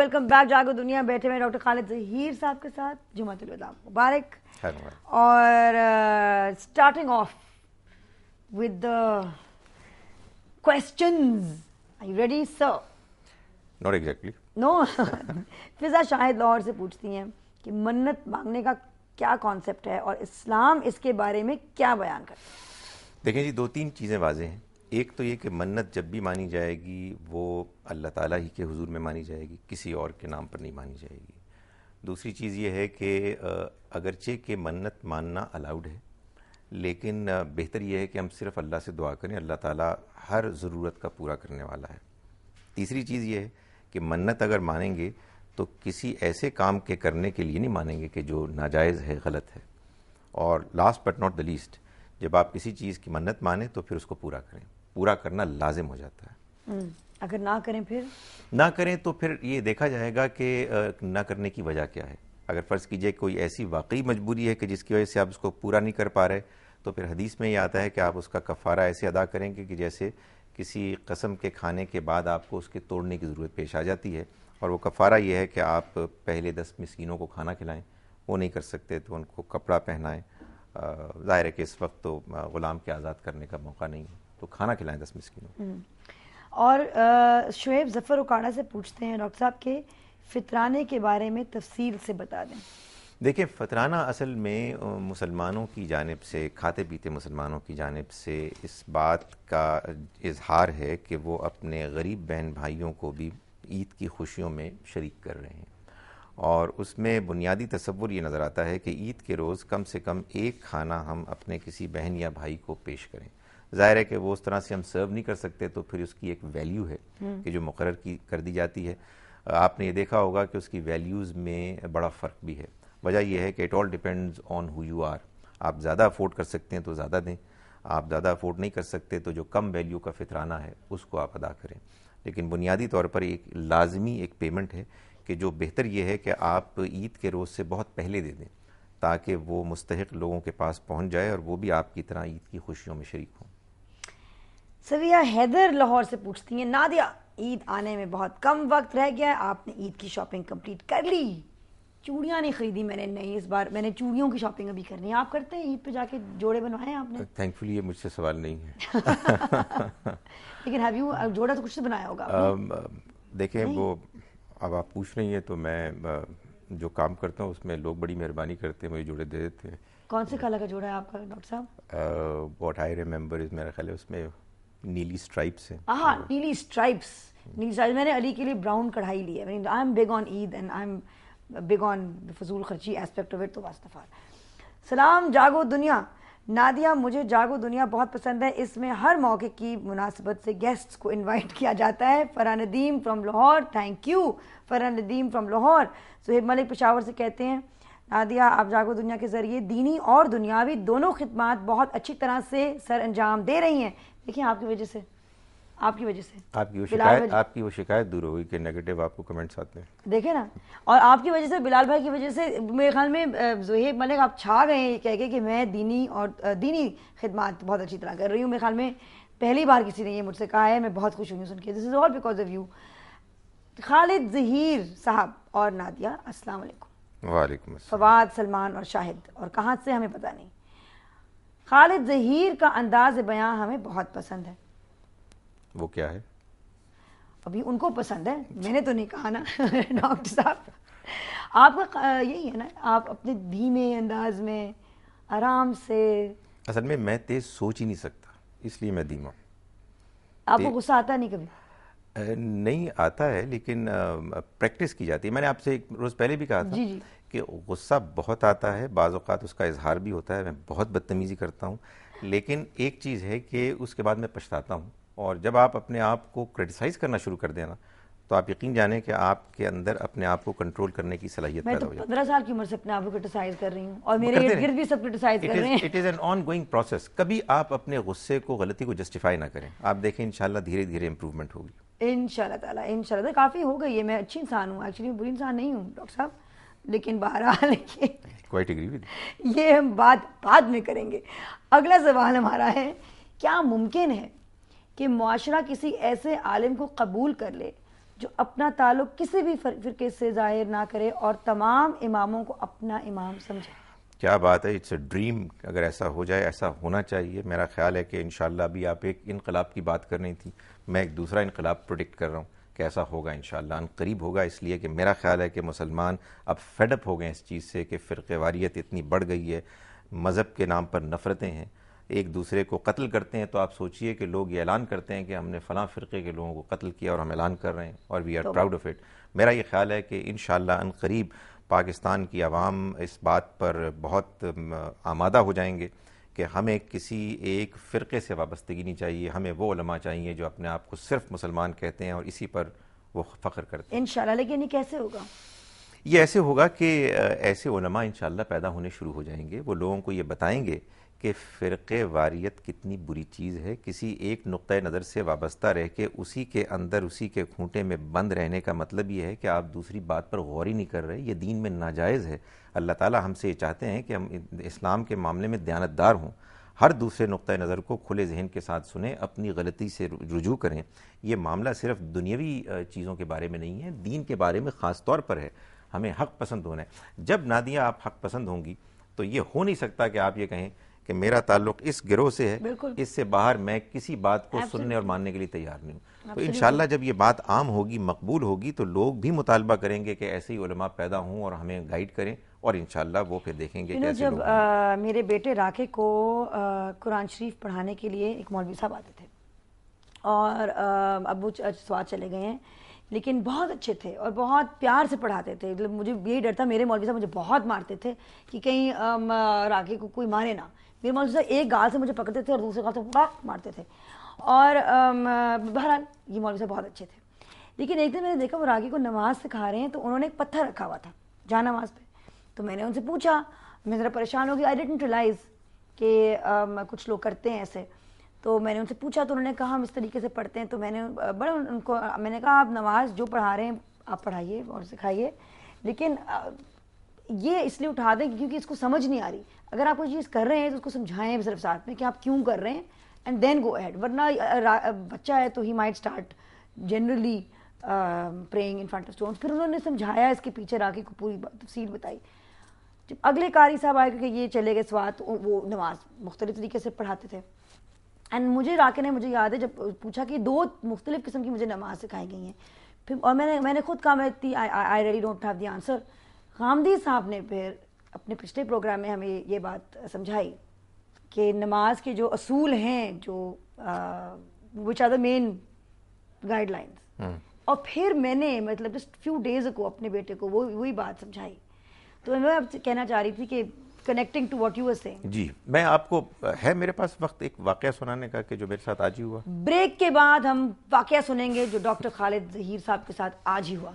Welcome back جاگو دنیا. بیٹھے ہوئے ڈاکٹر خالد ظہیر صاحب کے ساتھ. جمعۃ الوداع مبارک. اور starting off with the questions. Are you ready sir? Not exactly. No. Faza Shahid Lahore سے پوچھتی ہیں کہ منت مانگنے کا کیا کانسیپٹ ہے اور اسلام اس کے بارے میں کیا بیان کرتا ہے؟ دیکھیں جی، دو تین چیزیں واضح ہیں. ایک تو یہ کہ منت جب بھی مانی جائے گی وہ اللہ تعالیٰ ہی کے حضور میں مانی جائے گی، کسی اور کے نام پر نہیں مانی جائے گی. دوسری چیز یہ ہے کہ اگرچہ کہ منت ماننا الاؤڈ ہے، لیکن بہتر یہ ہے کہ ہم صرف اللہ سے دعا کریں. اللہ تعالیٰ ہر ضرورت کا پورا کرنے والا ہے. تیسری چیز یہ ہے کہ منت اگر مانیں گے تو کسی ایسے کام کے کرنے کے لیے نہیں مانیں گے کہ جو ناجائز ہے، غلط ہے. اور last but not the least, جب آپ کسی چیز کی منت مانیں تو پھر اس کو پورا کریں. پورا کرنا لازم ہو جاتا ہے. اگر نہ کریں پھر نہ کریں تو پھر یہ دیکھا جائے گا کہ نہ کرنے کی وجہ کیا ہے. اگر فرض کیجئے کوئی ایسی واقعی مجبوری ہے کہ جس کی وجہ سے آپ اس کو پورا نہیں کر پا رہے، تو پھر حدیث میں یہ آتا ہے کہ آپ اس کا کفارہ ایسے ادا کریں گے کہ جیسے کسی قسم کے کھانے کے بعد آپ کو اس کے توڑنے کی ضرورت پیش آ جاتی ہے. اور وہ کفارہ یہ ہے کہ آپ پہلے 10 مسکینوں کو کھانا کھلائیں. وہ نہیں کر سکتے تو ان کو کپڑا پہنائیں. ظاہر ہے کہ اس وقت تو غلام کے آزاد کرنے کا موقع نہیں ہے، تو کھانا کھلائیں 10 مسکینوں. اور شعیب ظفر اکاڑا سے پوچھتے ہیں ڈاکٹر صاحب کہ فطرانے کے بارے میں تفصیل سے بتا دیں. دیکھیں، فطرانہ اصل میں مسلمانوں کی جانب سے، کھاتے پیتے مسلمانوں کی جانب سے اس بات کا اظہار ہے کہ وہ اپنے غریب بہن بھائیوں کو بھی عید کی خوشیوں میں شریک کر رہے ہیں. اور اس میں بنیادی تصور یہ نظر آتا ہے کہ عید کے روز کم سے کم ایک کھانا ہم اپنے کسی بہن یا بھائی کو پیش کریں. ظاہر ہے کہ وہ اس طرح سے ہم سرو نہیں کر سکتے، تو پھر اس کی ایک ویلیو ہے کہ جو مقرر کر دی جاتی ہے. آپ نے یہ دیکھا ہوگا کہ اس کی ویلیوز میں بڑا فرق بھی ہے. وجہ یہ ہے کہ it all depends on who you are. آپ زیادہ افورڈ کر سکتے ہیں تو زیادہ دیں، آپ زیادہ افورڈ نہیں کر سکتے تو جو کم ویلیو کا فطرانہ ہے اس کو آپ ادا کریں. لیکن بنیادی طور پر ایک لازمی ایک پیمنٹ ہے کہ جو بہتر یہ ہے کہ آپ عید کے روز سے بہت پہلے دے دیں تاکہ وہ مستحق لوگوں کے پاس پہنچ جائے اور وہ بھی آپ کی طرح عید کی خوشیوں میں شریک ہوں. سویہ حیدر لاہور سے پوچھتی ہیں نادیہ عید آنے میں بہت کم وقت رہ گیا ہے، آپ نے عید کی شاپنگ کمپلیٹ کر لی؟ چوڑیاں نہیں خریدی میں نے، نہیں اس بار میں نے چوڑیوں کی شاپنگ ابھی کرنی ہے. آپ کرتے ہیں عید پہ جا کے جوڑے بنوائے ہیں آپ نے؟ تھینکفلی یہ مجھ سے سوال نہیں ہے. لیکن ہیو یو جوڑا تو کچھ سے بنایا ہوگا آپ نے؟ دیکھیں وہ اب آپ پوچھ رہی ہیں تو میں جو کام کرتا ہوں اس میں لوگ بڑی مہربانی کرتے ہیں، مجھے جوڑے دے دیتے ہیں. کون سے کلر کا جوڑا ہے آپ کا ڈاکٹر صاحب؟ واٹ آئی ریمبر از، میرا خیال ہے اس میں نیلی اسٹرائپس ہیں. ہاں نیلی اسٹرائپس. نیلی اسٹرائپس میں نے علی کے لیے براؤن کڑھائی لی ہے. I am big on Eid and I am big on فضول خرچی ایسپیکٹ آف اٹ. تو واستفار. سلام جاگو دنیا. نادیہ مجھے جاگو دنیا بہت پسند ہے، اس میں ہر موقع کی مناسبت سے گیسٹس کو انوائٹ کیا جاتا ہے. Farah Nadeem from Lahore. Thank you Farah Nadeem from Lahore. Suhaib Malik Peshawar سے کہتے ہیں نادیہ آپ جاگو دنیا کے ذریعے دینی اور دنیاوی دونوں خدمات بہت اچھی طرح سے سر انجام دے رہی ہیں. دیکھیں آپ کی وجہ سے آپ کی وہ شکایت دور ہوگی کہ نیگیٹو آپ کو کمنٹس آتے ہیں. دیکھیں نا، اور آپ کی وجہ سے، بلال بھائی کی وجہ سے میرے خیال میں زہیب ملک آپ چھا گئے ہیں کہہ کے کہ میں دینی خدمات بہت اچھی طرح کر رہی ہوں. میرے خیال میں پہلی بار کسی نے یہ مجھ سے کہا ہے. میں بہت خوش ہوئی ہوں سن کے. دس از آل بیکاز آف یو. خالد ظہیر صاحب اور نادیہ السلام علیکم. وعلیکم السلام. فواد، سلمان اور شاہد، اور کہاں سے ہمیں پتہ نہیں. خالد ظہیر کا انداز بیان ہمیں بہت پسند ہے. وہ کیا ہے؟ ابھی ان کو پسند ہے، میں نے تو نہیں کہا نا. ڈاکٹر صاحب آپ کا یہی ہے نا، آپ اپنے دھیمے انداز میں آرام سے. اصل میں تیز سوچ ہی نہیں سکتا، اس لیے میں دھیما. آپ کو غصہ آتا نہیں کبھی؟ نہیں آتا ہے، لیکن پریکٹس کی جاتی ہے. میں نے آپ سے ایک روز پہلے بھی کہا تھا جی کہ غصہ بہت آتا ہے، بعض اوقات اس کا اظہار بھی ہوتا ہے، میں بہت بدتمیزی کرتا ہوں. لیکن ایک چیز ہے کہ اس کے بعد میں پچھتاتا ہوں. اور جب آپ اپنے آپ کو کرٹیسائز کرنا شروع کر دینا تو آپ یقین جانیں کہ آپ کے اندر اپنے آپ کو کنٹرول کرنے کی صلاحیت پیدا ہو جاتی ہے. میں تو 15 سال کی عمر سے اپنے آپ کو کرٹیسائز کر رہی ہوں، اور میرے ارد گرد بھی سب کرٹیسائز کر رہے ہیں. It is an on going process. کبھی آپ اپنے غصے کو، غلطی کو جسٹیفائی نہ کریں. آپ دیکھیں انشاءاللہ دھیرے دھیرے امپروومنٹ ہوگی انشاءاللہ تعالیٰ. انشاءاللہ کافی ہو گئی ہے. میں اچھی انسان ہوں، ایکچولی میں بری انسان نہیں ہوں ڈاکٹر صاحب. لیکن بہرحال کوائٹ ایگری ود یہ ہم بات بعد میں کریں گے. اگلا سوال ہمارا ہے، کیا ممکن ہے کہ معاشرہ کسی ایسے عالم کو قبول کر لے جو اپنا تعلق کسی بھی فرقے سے ظاہر نہ کرے اور تمام اماموں کو اپنا امام سمجھے. کیا بات ہے، اٹس اے ڈریم. اگر ایسا ہو جائے، ایسا ہونا چاہیے. میرا خیال ہے کہ انشاءاللہ ابھی آپ ایک انقلاب کی بات کر رہی تھی، میں ایک دوسرا انقلاب پروڈکٹ کر رہا ہوں کہ ایسا ہوگا انشاءاللہ، ان قریب ہوگا. اس لیے کہ میرا خیال ہے کہ مسلمان اب فیڈ اپ ہو گئے اس چیز سے کہ فرقہ واریت اتنی بڑھ گئی ہے، مذہب کے نام پر نفرتیں ہیں، ایک دوسرے کو قتل کرتے ہیں. تو آپ سوچئے کہ لوگ یہ اعلان کرتے ہیں کہ ہم نے فلاں فرقے کے لوگوں کو قتل کیا اور ہم اعلان کر رہے ہیں اور we are proud of it. میرا یہ خیال ہے کہ انشاءاللہ ان قریب پاکستان کی عوام اس بات پر بہت آمادہ ہو جائیں گے کہ ہمیں کسی ایک فرقے سے وابستگی نہیں چاہیے. ہمیں وہ علماء چاہیے جو اپنے آپ کو صرف مسلمان کہتے ہیں اور اسی پر وہ فخر کرتے ہیں انشاءاللہ. لیکن یہ کیسے ہوگا؟ یہ ایسے ہوگا کہ ایسے علماء انشاءاللہ پیدا ہونے شروع ہو جائیں گے. وہ لوگوں کو یہ بتائیں گے کہ فرقہ واریت کتنی بری چیز ہے. کسی ایک نقطہ نظر سے وابستہ رہ کے اسی کے اندر، اسی کے کھونٹے میں بند رہنے کا مطلب یہ ہے کہ آپ دوسری بات پر غور ہی نہیں کر رہے. یہ دین میں ناجائز ہے. اللہ تعالیٰ ہم سے یہ چاہتے ہیں کہ ہم اسلام کے معاملے میں دیانتدار ہوں، ہر دوسرے نقطہ نظر کو کھلے ذہن کے ساتھ سنیں، اپنی غلطی سے رجوع کریں. یہ معاملہ صرف دنیاوی چیزوں کے بارے میں نہیں ہے، دین کے بارے میں خاص طور پر ہے. ہمیں حق پسند ہونا ہے. جب نادیہ آپ حق پسند ہوں گی تو یہ ہو نہیں سکتا کہ آپ یہ کہیں کہ میرا تعلق اس گروہ سے ہے، اس سے باہر میں کسی بات کو سننے اور ماننے کے لیے تیار نہیں ہوں. تو انشاءاللہ جب یہ بات عام ہوگی، مقبول ہوگی، تو لوگ بھی مطالبہ کریں گے کہ ایسے ہی علماء پیدا ہوں اور ہمیں گائیڈ کریں، اور انشاءاللہ وہ پھر دیکھیں گے کیسے لوگ. جب میرے بیٹے راکے کو قرآن شریف پڑھانے کے لیے ایک مولوی صاحب آتے تھے اور اب وہ سوات چلے گئے ہیں، لیکن بہت اچھے تھے اور بہت پیار سے پڑھاتے تھے. مجھے یہی ڈر تھا، میرے مولوی صاحب مجھے بہت مارتے تھے کہ کہیں راکے کو کوئی مارے نہ. میرے مولوی صاحب ایک گال سے مجھے پکڑتے تھے اور دوسرے گال سے مارتے تھے. اور بہرحال یہ مولوی صاحب بہت اچھے تھے. لیکن ایک دن میں نے دیکھا وہ راکے کو نماز سکھا رہے ہیں تو انہوں نے ایک پتھر رکھا ہوا تھا جا نماز پہ. تو میں نے ان سے پوچھا، میں ذرا پریشان ہو گئی، آئی ڈڈنٹ ریئلائز کہ کچھ لوگ کرتے ہیں ایسے. تو میں نے ان سے پوچھا تو انہوں نے کہا ہم اس طریقے سے پڑھتے ہیں. تو میں نے بڑا ان کو میں نے کہا آپ نماز جو پڑھا رہے ہیں آپ پڑھائیے اور سکھائیے، لیکن یہ اس لیے اٹھا دیں کیونکہ اس کو سمجھ نہیں آ رہی. اگر آپ کوئی چیز کر رہے ہیں تو اس کو سمجھائیں صرف ساتھ میں کہ آپ کیوں کر رہے ہیں اینڈ دین گو ایہڈ. ورنہ بچہ ہے تو he might start generally praying in front of stones. پھر انہوں نے سمجھایا اس کے پیچھے راکے کو پوری تفصیل بتائی. جب اگلے قاری صاحب آئے کیونکہ یہ چلے گئے سوات، وہ نماز مختلف طریقے سے پڑھاتے تھے. اینڈ مجھے راکے نے، مجھے یاد ہے جب پوچھا کہ 2 مختلف قسم کی مجھے نماز سکھائی گئی ہیں، پھر اور میں نے خود کہا میں I really don't have the answer. Ghamidi صاحب نے پھر اپنے پچھلے پروگرام میں ہمیں یہ بات سمجھائی کہ نماز کے جو اصول ہیں، جو which are the main guidelines. اور پھر میں نے مطلب جسٹ فیو ڈیز کو اپنے بیٹے کو وہی بات سمجھائی. تو میں اب کہنا چاہ رہی تھی کہ connecting to what you were seeing. جی میں آپ کو ہے میرے پاس وقت ایک واقعہ سنانے کا کہ جو میرے ساتھ آج ہی ہوا. بریک کے بعد ہم واقعہ سنیں گے جو ڈاکٹر خالد ظہیر صاحب کے ساتھ آج ہی ہوا.